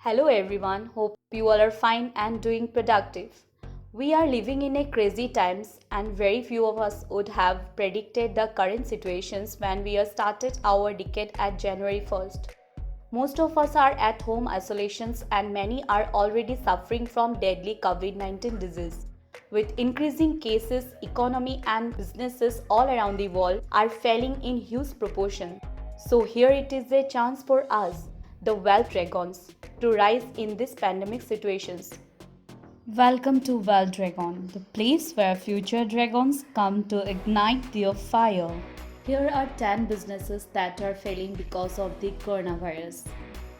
Hello everyone, hope you all are fine and doing productive. We are living in a crazy times and very few of us would have predicted the current situations when we started our decade at January 1st. Most of us are at home isolations and many are already suffering from deadly COVID-19 disease. With increasing cases, economy and businesses all around the world are failing in huge proportion. So here it is a chance for us, the Wealth Dragons, to rise in these pandemic situations. Welcome to Wild Dragon, the place where future dragons come to ignite their fire. Here are 10 businesses that are failing because of the coronavirus.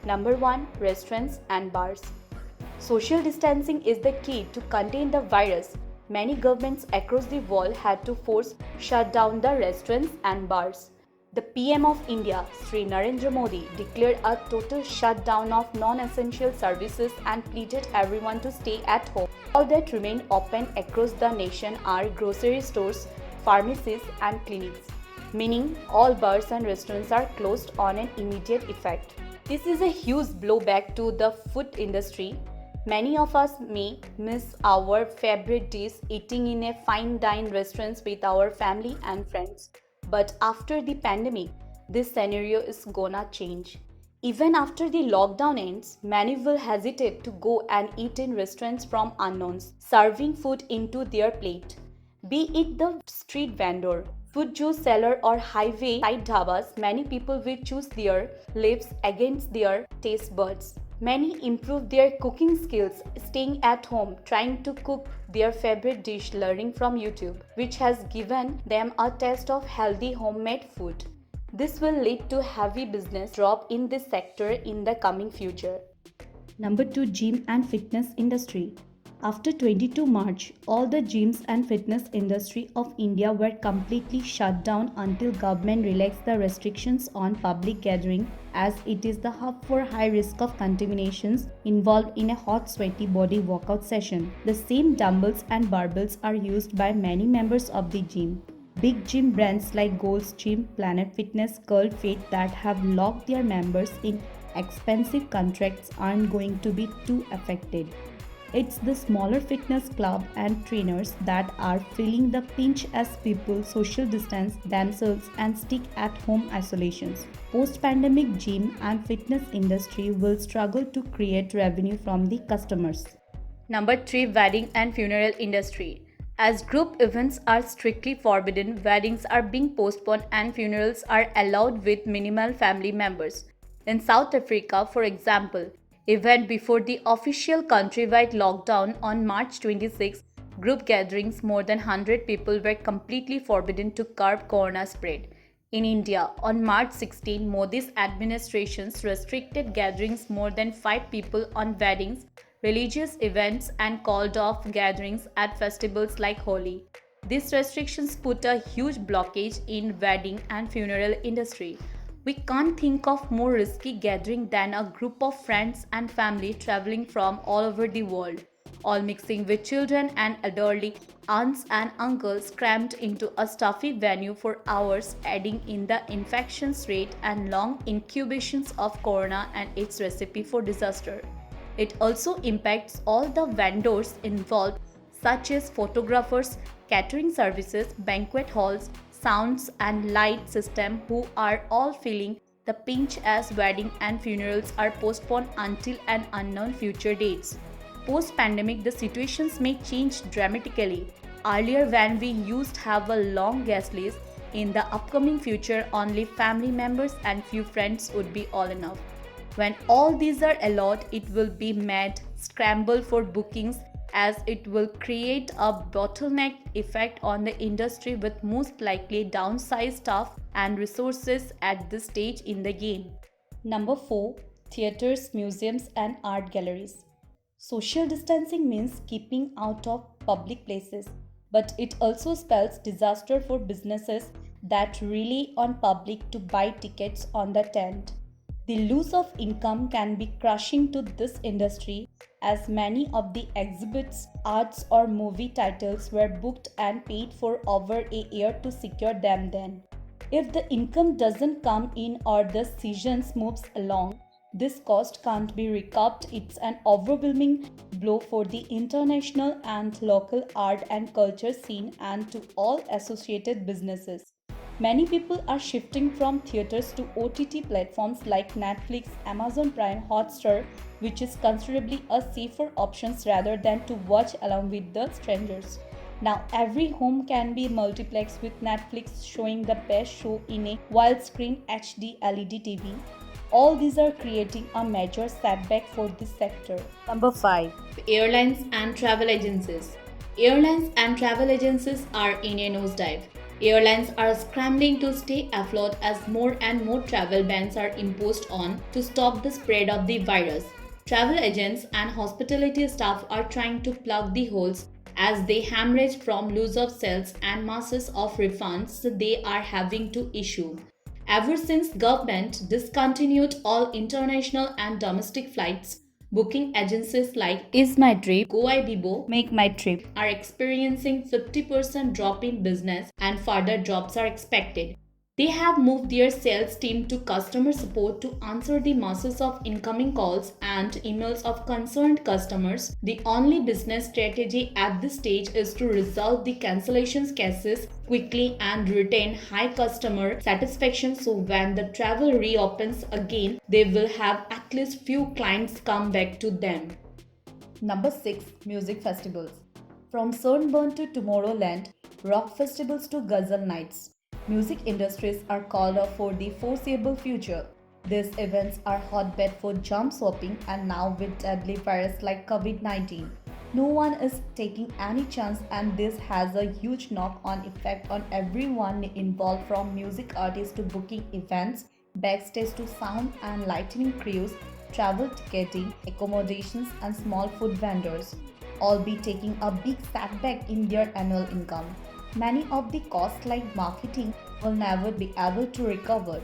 Number 1, restaurants and bars. Social distancing is the key to contain the virus. Many governments across the world had to force shut down the restaurants and bars. The PM of India, Sri Narendra Modi, declared a total shutdown of non-essential services and pleaded everyone to stay at home. All that remain open across the nation are grocery stores, pharmacies and clinics, meaning all bars and restaurants are closed on an immediate effect. This is a huge blowback to the food industry. Many of us may miss our favorite dish eating in a fine dine restaurants with our family and friends. But after the pandemic, this scenario is gonna change. Even after the lockdown ends, many will hesitate to go and eat in restaurants from unknowns, serving food into their plate. Be it the street vendor, food juice seller or highway side dhabas, many people will choose their lives against their taste buds. Many improve their cooking skills staying at home, trying to cook their favorite dish, learning from YouTube, which has given them a taste of healthy homemade food. This will lead to heavy business drop in this sector in the coming future. Number 2, gym and fitness industry. After 22 March, all the gyms and fitness industry of India were completely shut down until government relaxed the restrictions on public gathering, as it is the hub for high risk of contaminations involved in a hot sweaty body workout session. The same dumbbells and barbells are used by many members of the gym. Big gym brands like Gold's Gym, Planet Fitness, Curl Fit that have locked their members in expensive contracts aren't going to be too affected. It's the smaller fitness club and trainers that are feeling the pinch as people social distance themselves and stick at home isolations. Post-pandemic gym and fitness industry will struggle to create revenue from the customers. Number 3, wedding and funeral industry. As group events are strictly forbidden, weddings are being postponed and funerals are allowed with minimal family members. In South Africa, for example, even before the official countrywide lockdown on March 26, group gatherings more than 100 people were completely forbidden to curb corona spread. In India, on March 16, Modi's administration restricted gatherings more than 5 people on weddings, religious events and called off gatherings at festivals like Holi. These restrictions put a huge blockage in wedding and funeral industry. We can't think of more risky gathering than a group of friends and family traveling from all over the world, all mixing with children and elderly aunts and uncles crammed into a stuffy venue for hours, adding in the infections rate and long incubations of corona and its recipe for disaster. It also impacts all the vendors involved, such as photographers, catering services, banquet halls, sounds and light system, who are all feeling the pinch as wedding and funerals are postponed until an unknown future dates. Post-pandemic, the situations may change dramatically. Earlier, when we used to have a long guest list, in the upcoming future, only family members and few friends would be all enough. When all these are allowed, it will be mad scramble for bookings, as it will create a bottleneck effect on the industry with most likely downsized staff and resources at this stage in the game. Number 4, theaters, museums and art galleries. Social distancing means keeping out of public places, but it also spells disaster for businesses that rely on public to buy tickets on the tent. The loss of income can be crushing to this industry, as many of the exhibits, arts or movie titles were booked and paid for over a year to secure them then. If the income doesn't come in or the seasons moves along, This cost can't be recouped. It's an overwhelming blow for the international and local art and culture scene and to all associated businesses. Many people are shifting from theaters to OTT platforms like Netflix, Amazon Prime, Hotstar, which is considerably a safer option rather than to watch along with the strangers. Now every home can be multiplexed with Netflix showing the best show in a widescreen HD LED TV. All these are creating a major setback for this sector. Number 5. Airlines and travel agencies. Airlines and travel agencies are in a nosedive. Airlines are scrambling to stay afloat as more and more travel bans are imposed on to stop the spread of the virus. Travel agents and hospitality staff are trying to plug the holes as they hemorrhage from loss of sales and masses of refunds they are having to issue. Ever since government discontinued all international and domestic flights, booking agencies like Is My Trip, GoIbibo, Make My Trip are experiencing 50% drop in business and further drops are expected. They have moved their sales team to customer support to answer the masses of incoming calls and emails of concerned customers. The only business strategy at this stage is to resolve the cancellations cases quickly and retain high customer satisfaction so when the travel reopens again, they will have at least few clients come back to them. Number 6. Music festivals. From Sunburn to Tomorrowland, rock festivals to Ghazal nights. Music industries are called up for the foreseeable future. These events are hotbed for jump swapping and now with deadly virus like COVID-19. No one is taking any chance and this has a huge knock-on effect on everyone involved from music artists to booking events, backstage to sound and lighting crews, travel ticketing, accommodations and small food vendors. All be taking a big setback in their annual income. Many of the costs like marketing will never be able to recover.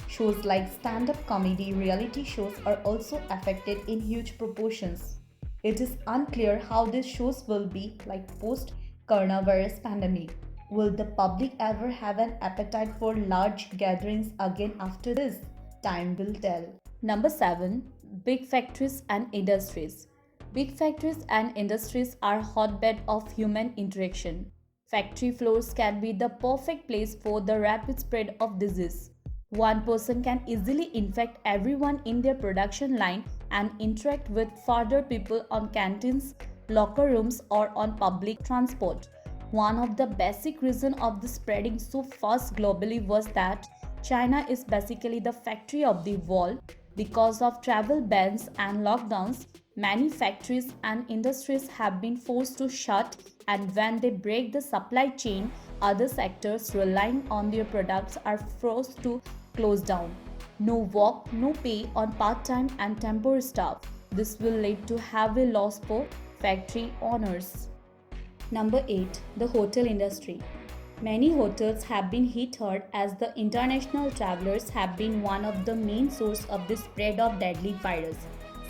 Shows like stand-up comedy reality shows are also affected in huge proportions. It is unclear how these shows will be like post-coronavirus pandemic. Will the public ever have an appetite for large gatherings again after this? Time will tell. Number 7. Big factories and industries. Big factories and industries are hotbed of human interaction. Factory floors can be the perfect place for the rapid spread of disease. One person can easily infect everyone in their production line and interact with further people on canteens, locker rooms or on public transport. One of the basic reasons of the spreading so fast globally was that China is basically the factory of the world. Because of travel bans and lockdowns, many factories and industries have been forced to shut, and when they break the supply chain, other sectors relying on their products are forced to close down. No work, no pay on part-time and temporary staff. This will lead to heavy loss for factory owners. Number 8. The hotel industry. Many hotels have been hit hard as the international travelers have been one of the main source of the spread of deadly virus.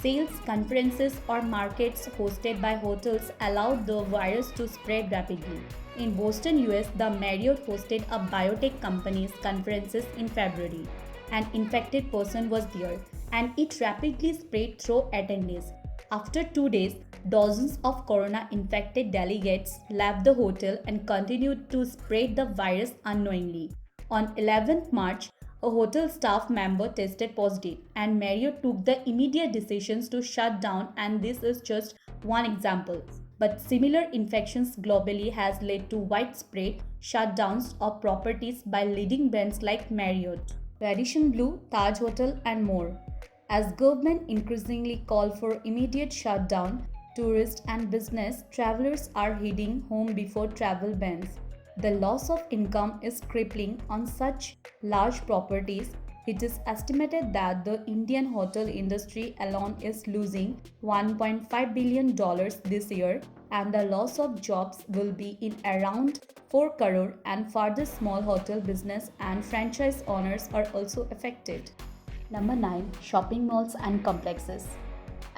Sales, conferences or markets hosted by hotels allowed the virus to spread rapidly. In Boston, US, the Marriott hosted a biotech company's conferences in February. An infected person was there and it rapidly spread through attendees. After 2 days, dozens of corona-infected delegates left the hotel and continued to spread the virus unknowingly. On 11th March, a hotel staff member tested positive and Marriott took the immediate decisions to shut down, and this is just one example. But similar infections globally has led to widespread shutdowns of properties by leading brands like Marriott, Radisson Blu, Taj Hotel and more. As government increasingly call for immediate shutdown, tourists and business travelers are heading home before travel bans. The loss of income is crippling on such large properties. It is estimated that the Indian hotel industry alone is losing $1.5 billion this year, and the loss of jobs will be in around 4 crore, and further small hotel business and franchise owners are also affected. Number 9. Shopping malls and complexes.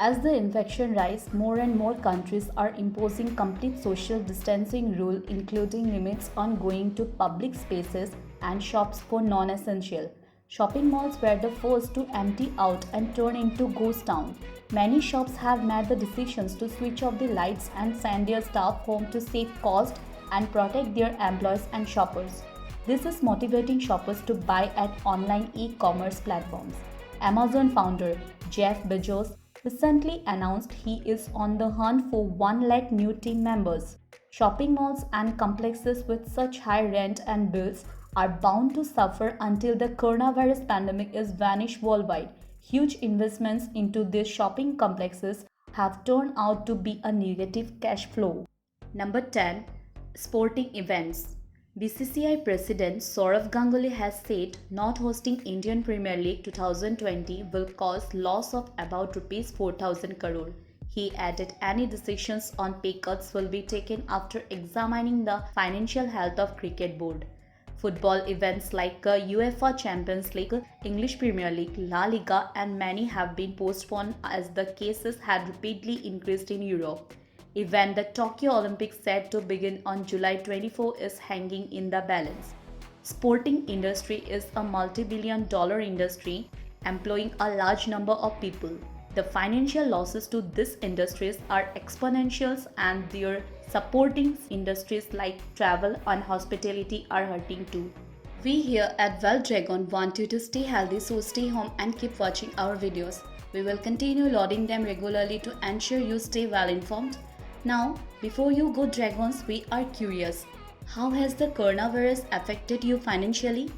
As the infection rise, more and more countries are imposing complete social distancing rule, including limits on going to public spaces and shops for non-essential. Shopping malls were the first to empty out and turn into ghost town. Many shops have made the decisions to switch off the lights and send their staff home to save cost and protect their employees and shoppers. This is motivating shoppers to buy at online e-commerce platforms. Amazon founder Jeff Bezos recently announced he is on the hunt for 1 lakh new team members. Shopping malls and complexes with such high rent and bills are bound to suffer until the coronavirus pandemic is vanished worldwide. Huge investments into these shopping complexes have turned out to be a negative cash flow. Number 10. Sporting events. BCCI President Saurav Ganguly has said not hosting Indian Premier League 2020 will cause loss of about Rs 4,000 crore. He added any decisions on pay cuts will be taken after examining the financial health of Cricket Board. Football events like UEFA Champions League, English Premier League, La Liga and many have been postponed as the cases had rapidly increased in Europe. Even the Tokyo Olympics set to begin on July 24 is hanging in the balance. Sporting industry is a multi-billion-dollar industry employing a large number of people. The financial losses to these industries are exponential and their supporting industries like travel and hospitality are hurting too. We here at Well Dragon want you to stay healthy, so stay home and keep watching our videos. We will continue loading them regularly to ensure you stay well informed. Now, before you go dragons, we are curious. How has the coronavirus affected you financially?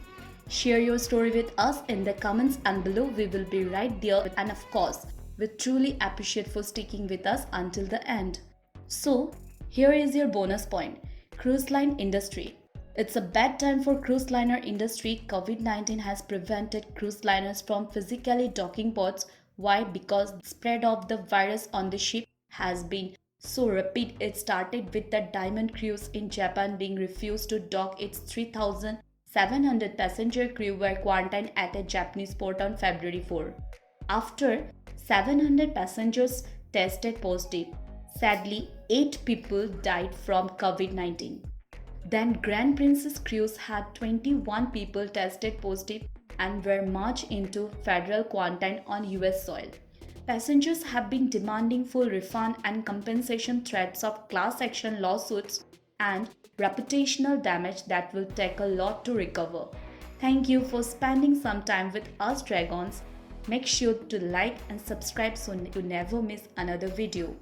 Share your story with us in the comments and below. We will be right there, and of course, we truly appreciate for sticking with us until the end. So, here is your bonus point. Cruise line industry. It's a bad time for cruise liner industry. COVID-19 has prevented cruise liners from physically docking ports. Why? Because the spread of the virus on the ship has been so rapid. It started with the Diamond Cruise in Japan being refused to dock. Its 3,700 passenger crew were quarantined at a Japanese port on February 4. After 700 passengers tested positive, sadly 8 people died from COVID-19. Then Grand Princess Cruise had 21 people tested positive and were marched into federal quarantine on US soil. Passengers have been demanding full refund and compensation, threats of class action lawsuits and reputational damage that will take a lot to recover. Thank you for spending some time with us dragons. Make sure to like and subscribe so you never miss another video.